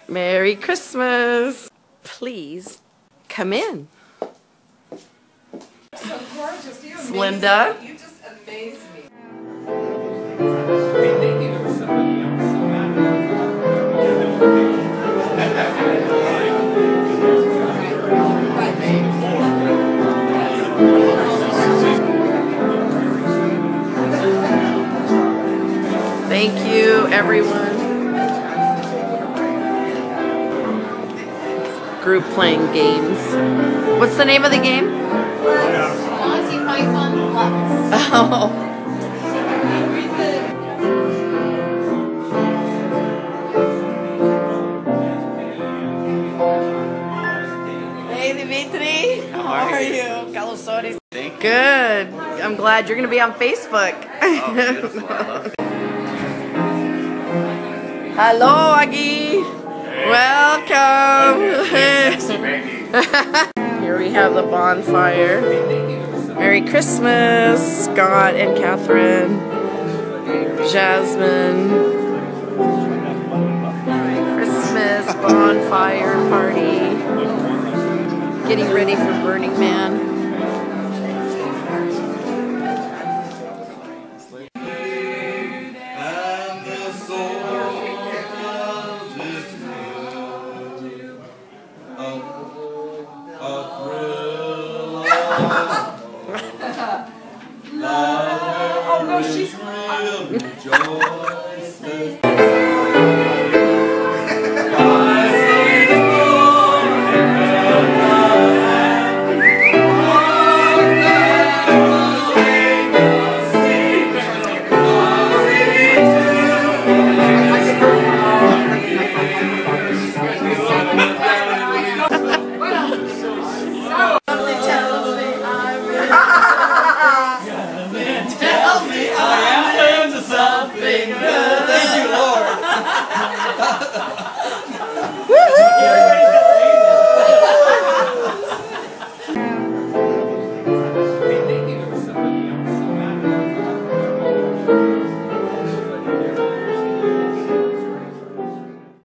Merry Christmas. Please come in. So gorgeous. You amaze Linda. me. You just amaze me. Thank you, everyone. Group playing games. What's the name of the game? Monty Python Flux. Oh. Hey, Dimitri. How are you? Calosores. Good. I'm glad you're going to be on Facebook. Oh, beautiful. I love it. Hello, Aggie. Welcome. Here we have the bonfire. Merry Christmas, Scott and Catherine, Jasmine. Christmas bonfire party. Getting ready for Burning Man. Oh no, she's Thank you, Lord.